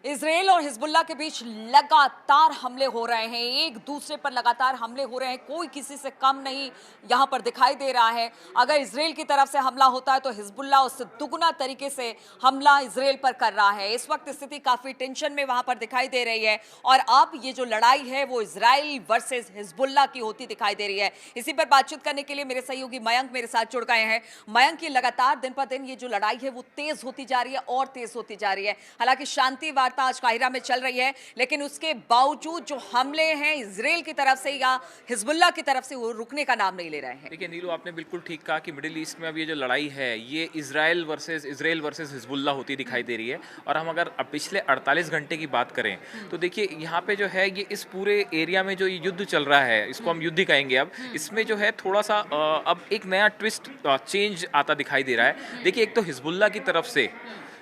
Israel और Hezbollah के बीच लगातार हमले हो रहे हैं, एक दूसरे पर लगातार हमले हो रहे हैं, कोई किसी से कम नहीं यहां पर दिखाई दे रहा है। अगर इजराइल की तरफ से हमला होता है तो हिजबुल्लाह उससे दुगना तरीके से हमला इजराइल पर कर रहा है। इस वक्त स्थिति काफी टेंशन में वहां पर दिखाई दे रही है और अब ये जो लड़ाई है वो इजराइल वर्सेस हिजबुल्लाह की होती दिखाई दे रही है। इसी पर बातचीत करने के लिए मेरे सहयोगी मयंक मेरे साथ जुड़ गए हैं। मयंक, की लगातार दिन पर दिन ये जो लड़ाई है वो तेज होती जा रही है और तेज होती जा रही है। हालांकि शांति वार्ता आज काहिरा में चल रही है, लेकिन उसके बावजूद जो हमले हैं इजराइल की तरफ से या हिजबुल्लाह की तरफ से वो रुकने का नाम नहीं ले रहे हैं। देखिए नीलू, आपने बिल्कुल ठीक कहा कि मिडिल ईस्ट में अब ये जो लड़ाई है ये इजराइल वर्सेस हिजबुल्लाह होती दिखाई दे रही है। और हम अगर अब पिछले 48 घंटे की बात करें तो देखिए यहाँ पे जो है ये इस पूरे एरिया में जो ये युद्ध चल रहा है, इसको हम युद्ध ही कहेंगे। अब इसमें जो है थोड़ा सा अब एक नया ट्विस्ट चेंज आता दिखाई दे रहा है। देखिए, एक तो हिजबुल्लाह की तरफ से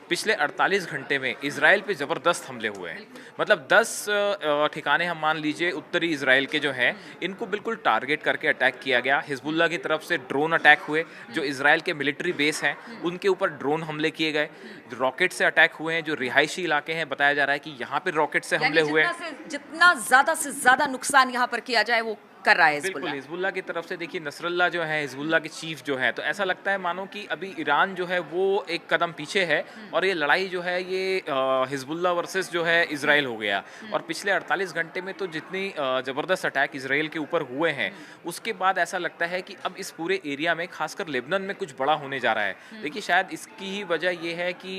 पिछले 48 घंटे में इजराइल पे ज़बरदस्त हमले हुए हैं। मतलब 10 ठिकाने हम मान लीजिए उत्तरी इजराइल के जो हैं, इनको बिल्कुल टारगेट करके अटैक किया गया। हिजबुल्लाह की तरफ से ड्रोन अटैक हुए, जो इजराइल के मिलिट्री बेस हैं उनके ऊपर ड्रोन हमले किए गए। रॉकेट से अटैक हुए हैं, जो रिहायशी इलाके हैं, बताया जा रहा है कि यहाँ पे रॉकेट से हमले हुए। जितना ज्यादा से ज्यादा नुकसान यहाँ पर किया जाए वो कर रहा है बिल्कुल, हिजबुल्लाह की तरफ से देखिए नसरल्ला जो है, हिजबुल्लाह के चीफ जो है, तो ऐसा लगता है मानो कि अभी ईरान जो है वो एक कदम पीछे है और ये लड़ाई जो है ये हिजबुल्लाह वर्सेस जो है इजराइल हो गया। और पिछले 48 घंटे में तो जितनी ज़बरदस्त अटैक इजराइल के ऊपर हुए हैं, उसके बाद ऐसा लगता है कि अब इस पूरे एरिया में खासकर लेबनान में कुछ बड़ा होने जा रहा है। देखिए, शायद इसकी ही वजह ये है कि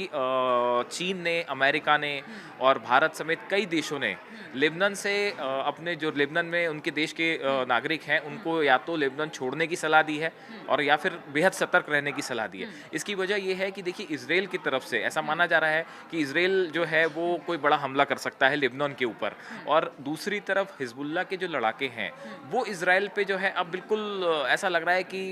चीन ने, अमेरिका ने और भारत समेत कई देशों ने लेबनान से अपने जो लेबनान में उनके देश के नागरिक हैं उनको या तो लेबनान छोड़ने की सलाह दी है और या फिर बेहद सतर्क रहने की सलाह दी है। इसकी वजह यह है कि देखिए, इजराइल की तरफ से ऐसा माना जा रहा है कि इजराइल जो है वो कोई बड़ा हमला कर सकता है लेबनान के ऊपर। और दूसरी तरफ हिजबुल्लाह के जो लड़ाके हैं वो इजराइल पे जो है अब बिल्कुल ऐसा लग रहा है कि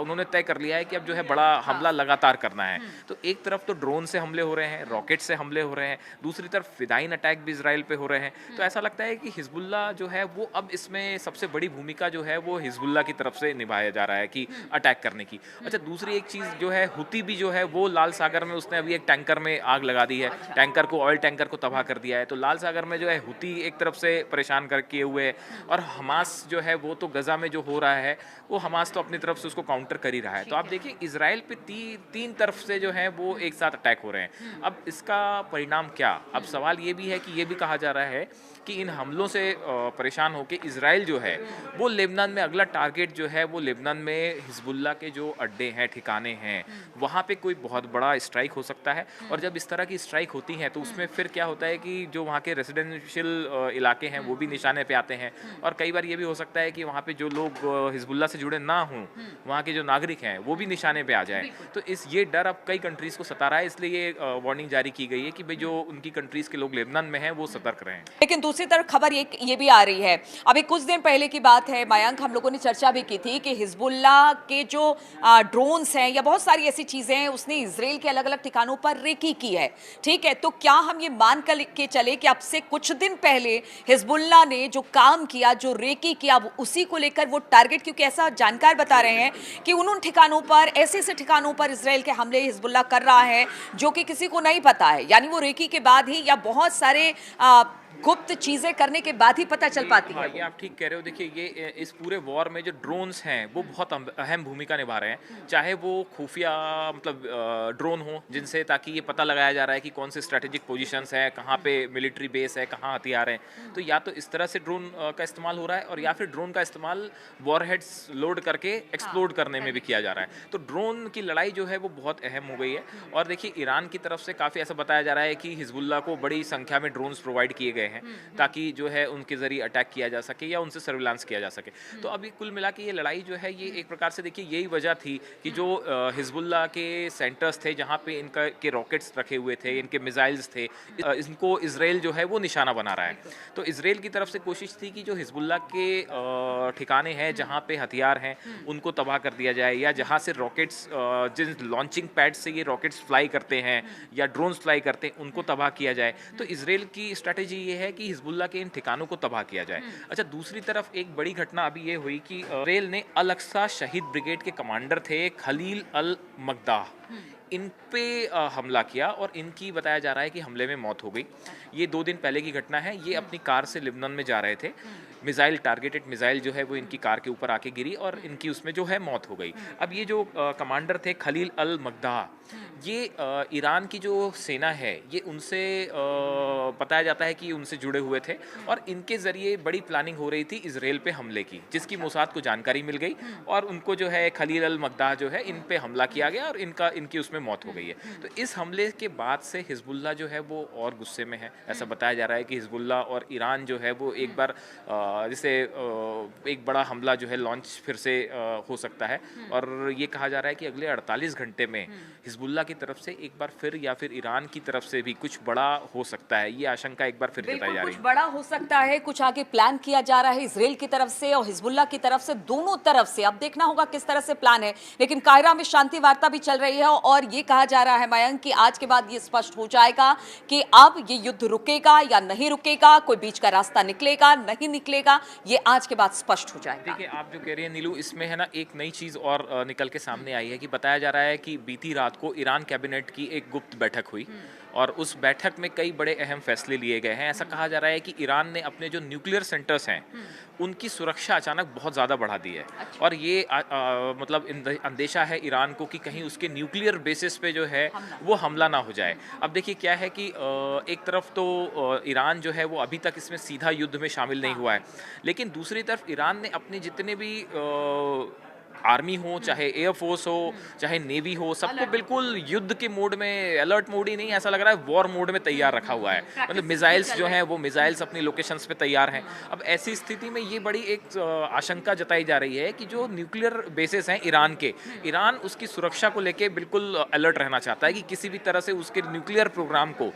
उन्होंने तय कर लिया है कि अब जो है बड़ा हमला लगातार करना है। तो एक तरफ तो ड्रोन से हमले हो रहे हैं, रॉकेट से हमले हो रहे हैं, दूसरी तरफ फिदाइन अटैक भी इजराइल पे हो रहे हैं। तो ऐसा लगता है कि हिजबुल्लाह जो है वो अब इसमें सबसे बड़ी भूमिका जो है वो हिजबुल्लाह की तरफ से निभाया जा रहा है कि अटैक करने की। अच्छा, दूसरी एक चीज़ जो है, हुती भी जो है वो लाल सागर में उसने अभी एक टैंकर में आग लगा दी है, टैंकर को, ऑयल टैंकर को तबाह कर दिया है। तो लाल सागर में जो है हुती एक तरफ से परेशान कर किए हुए है और हमास जो है वो तो गजा में जो हो रहा है वो हमास तो अपनी तरफ से उसको काउंटर कर ही रहा है। तो आप देखिए, इजराइल पे तीन तरफ से जो है वो एक साथ अटैक हो रहे हैं। अब इसका परिणाम क्या? अब सवाल ये भी है कि ये भी कहा जा रहा है कि इन हमलों से परेशान होकर इजराइल जो है वो लेबनान में अगला टारगेट जो है वो लेबनान में हिजबुल्लाह के जो अड्डे हैं, ठिकाने हैं, वहाँ पे कोई बहुत बड़ा स्ट्राइक हो सकता है। और जब इस तरह की स्ट्राइक होती है तो उसमें फिर क्या होता है कि जो वहाँ के रेजिडेंशियल इलाके हैं वो भी निशाने पे आते हैं। और कई बार ये भी हो सकता है कि वहाँ पे जो लोग हिजबुल्लाह से जुड़े ना हों, वहाँ के जो नागरिक हैं वो भी निशाने पे आ जाए। तो ये डर अब कई कंट्रीज़ को सता रहा है, इसलिए ये वार्निंग जारी की गई है कि भाई जो उनकी कंट्रीज़ के लोग लेबनान में हैं वो सतर्क रहें। लेकिन दूसरी तरफ खबर ये भी आ रही है, अभी कुछ दिन पहले की बात है मयंक, हम लोगों ने चर्चा भी की थी कि हिजबुल्लाह के जो ड्रोन्स हैं या बहुत सारी ऐसी चीजें हैं उसने इजराइल के अलग अलग ठिकानों पर रेकी की है। ठीक है, तो क्या हम ये मान कर के चले कि अब से कुछ दिन पहले हिजबुल्लाह ने जो काम किया, जो रेकी किया, उसी को लेकर वो टारगेट, क्योंकि ऐसा जानकार बता रहे हैं कि उन ठिकानों पर, ऐसे ठिकानों पर इजराइल के हमले हिजबुल्लाह कर रहा है जो कि किसी को नहीं पता है, यानी वो रेकी के बाद ही या बहुत सारे गुप्त चीजें करने के बाद ही पता चल पाती है। ये आप ठीक कह रहे हो। देखिए, ये इस पूरे वॉर में जो ड्रोन्स हैं वो बहुत अहम भूमिका निभा रहे हैं। चाहे वो खुफिया मतलब ड्रोन हो, जिनसे ताकि ये पता लगाया जा रहा है कि कौन से स्ट्रेटेजिक पोजीशंस हैं, कहाँ पे मिलिट्री बेस है, कहाँ हथियार हैं। तो या तो इस तरह से ड्रोन का इस्तेमाल हो रहा है और या फिर ड्रोन का इस्तेमाल वॉरहेड्स लोड करके एक्सप्लोड करने में भी किया जा रहा है। तो ड्रोन की लड़ाई जो है वो बहुत अहम हो गई है। और देखिए, ईरान की तरफ से काफ़ी ऐसा बताया जा रहा है कि हिजबुल्लाह को बड़ी संख्या में ड्रोन्स प्रोवाइड किए गए हैं ताकि जो है उनके जरिए अटैक किया जा सके या उनसे सर्विलांस किया जा सके। तो अभी कुल मिला के ये लड़ाई जो है ये एक प्रकार से देखिए यही वजह थी कि जो हिजबुल्लाह के सेंटर्स थे जहाँ पे इनका के रॉकेट्स रखे हुए थे, इनके मिसाइल्स थे, इनको इजराइल जो है वो निशाना बना रहा है। तो इजराइल की तरफ से कोशिश थी कि जो हिजबुल्लाह के ठिकाने हैं जहाँ पे हथियार हैं उनको तबाह कर दिया जाए, या जहाँ से रॉकेट्स, जिन लॉन्चिंग पैड से ये रॉकेट्स फ्लाई करते हैं या ड्रोन्स फ्लाई करते हैं, उनको तबाह किया जाए। तो इजराइल की स्ट्रैटेजी ये है कि हिजबुल्लाह के इन ठिकानों को तबाह किया जाए। अच्छा, दूसरी तरफ एक बड़ी घटना अभी ये हुई कि इजराइल ने अल अक्सा शहीद ब्रिगेड के कमांडर थे खलील अल मकदाह, इन पे हमला किया और इनकी बताया जा रहा है कि हमले में मौत हो गई। ये 2 दिन पहले की घटना है। ये अपनी कार से लिबनान में जा रहे थे। मिसाइल, टारगेटेड मिसाइल जो है वो इनकी कार के ऊपर आके गिरी और इनकी उसमें जो है मौत हो गई। अब ये जो कमांडर थे खलील अल मकदाह, ये ईरान की जो सेना है ये उनसे बताया जाता है कि उनसे जुड़े हुए थे और इनके ज़रिए बड़ी प्लानिंग हो रही थी इजराइल पे हमले की, जिसकी मोसाद को जानकारी मिल गई और उनको जो है खलील अल मकदाह जो है इन पे हमला किया गया और इनकी उसमें मौत हो गई है। तो इस हमले के बाद से हिजबुल्लाह जो है वो और गुस्से में है। ऐसा बताया जा रहा है कि हिजबुल्लाह और ईरान जो है वो एक बार जैसे एक बड़ा हमला जो है लॉन्च फिर से हो सकता है और ये कहा जा रहा है कि अगले 48 घंटे में हिजबुल्लाह की तरफ से एक बार फिर या फिर ईरान की तरफ से भी कुछ बड़ा हो सकता है। ये आशंका एक बार फिर जताई जा रही है। कुछ बड़ा हो सकता है, कुछ आगे प्लान किया जा रहा है इजराइल की तरफ से और हिजबुल्लाह की तरफ से, दोनों तरफ से। अब देखना होगा किस तरह से प्लान है। लेकिन कायरा में शांति वार्ता भी चल रही है और ये कहा जा रहा है मयंक कि आज के बाद ये स्पष्ट हो जाएगा कि अब ये युद्ध रुकेगा या नहीं रुकेगा, कोई बीच का रास्ता निकलेगा नहीं निकलेगा, ये आज के बाद स्पष्ट हो जाएगा। देखिए, आप जो कह रही है नीलू, इसमें है ना एक नई चीज़ और निकल के सामने आई है कि बताया जा रहा है कि बीती रात को ईरान कैबिनेट की एक गुप्त बैठक हुई और उस बैठक में कई बड़े अहम फैसले लिए गए हैं। ऐसा कहा जा रहा है कि ईरान ने अपने जो न्यूक्लियर सेंटर्स हैं उनकी सुरक्षा अचानक बहुत ज़्यादा बढ़ा दी है। और ये मतलब अंदेशा है ईरान को कि कहीं उसके न्यूक्लियर बेसिस पे जो है वो हमला ना हो जाए। अब देखिए क्या है कि एक तरफ तो ईरान जो है वो अभी तक इसमें सीधा युद्ध में शामिल नहीं हुआ है, लेकिन दूसरी तरफ ईरान ने अपने जितने भी आर्मी हो, चाहे एयरफोर्स हो, चाहे नेवी हो, सबको बिल्कुल युद्ध के मोड में, अलर्ट मोड ही नहीं, ऐसा लग रहा है वॉर मोड में तैयार रखा हुआ है। मतलब मिसाइल्स जो हैं वो मिसाइल्स अपनी लोकेशंस पे तैयार हैं। अब ऐसी स्थिति में ये बड़ी एक आशंका जताई जा रही है कि जो न्यूक्लियर बेसिस हैं ईरान के, ईरान उसकी सुरक्षा को लेके बिल्कुल अलर्ट रहना चाहता है कि किसी भी तरह से उसके न्यूक्लियर प्रोग्राम को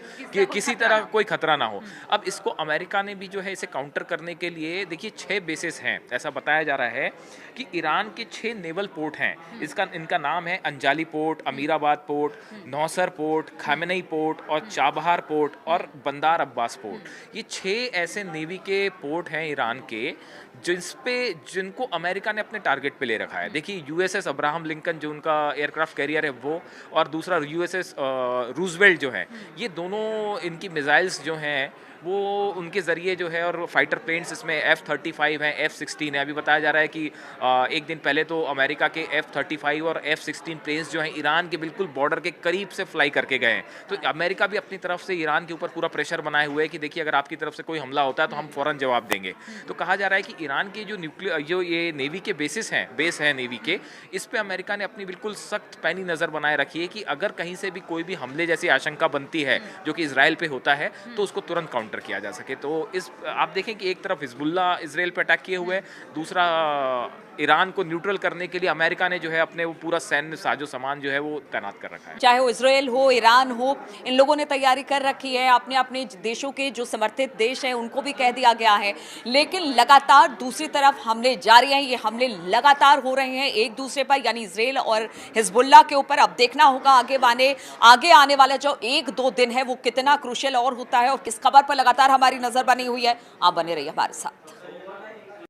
किसी तरह कोई खतरा ना हो। अब इसको अमेरिका ने भी जो है इसे काउंटर करने के लिए, देखिए 6 बेसिस हैं। ऐसा बताया जा रहा है कि ईरान के 6 नेवल पोर्ट हैं। इनका नाम है Anzali port, Amirabad port, Nausar port, Khamenei port और चाबहार पोर्ट और बंदार अब्बास पोर्ट। ये 6 ऐसे नेवी के पोर्ट हैं ईरान के जिनको अमेरिका ने अपने टारगेट पे ले रखा है। देखिए यूएसएस अब्राहम लिंकन जो उनका एयरक्राफ्ट कैरियर है वो, और दूसरा यूएसएस रूजवेल्ट जो है, ये दोनों इनकी मिसाइल्स जो हैं वो उनके ज़रिए जो है, और फाइटर प्लेन्स इसमें F-35 हैं, F-16 है। अभी बताया जा रहा है कि एक दिन पहले तो अमेरिका के F-35 और F-16 प्लेन्स जो हैं ईरान के बिल्कुल बॉर्डर के करीब से फ्लाई करके गए हैं। तो अमेरिका भी अपनी तरफ से ईरान के ऊपर पूरा प्रेशर बनाए हुए है कि देखिए अगर आपकी तरफ से कोई हमला होता है तो हम फ़ौरन जवाब देंगे। तो कहा जा रहा है कि ईरान के जो ये नेवी के बेस हैं नेवी के, इस पर अमेरिका ने अपनी बिल्कुल सख्त पैनी नज़र बनाए रखी है कि अगर कहीं से भी कोई भी हमले जैसी आशंका बनती है जो कि इजराइल पे होता है तो उसको तुरंत काउंटर किया जा सके। तो आप देखें कि एक तरफ हिजबुल्लाह इजराइल पे अटैक किए हुए है, दूसरा ईरान को न्यूट्रल करने के लिए अमेरिका ने जो है अपने वो पूरा सैन्य साजो सामान जो है वो तैनात कर रखा है। चाहे वो इजराइल हो, ईरान हो, इन लोगों ने तैयारी कर रखी है। अपने अपने देशों के जो समर्थित देश हैं उनको भी कह दिया गया है, लेकिन लगातार दूसरी तरफ हमले जारी हैं। ये हमले लगातार हो रहे हैं एक दूसरे पर, यानी इजराइल और हिजबुल्लाह के ऊपर। अब देखना होगा आगे आने वाला जो 1-2 दिन है वो कितना क्रूशियल और होता है और किस खबर पर लगातार हमारी नजर बनी हुई है। आप बने रहिए हमारे साथ।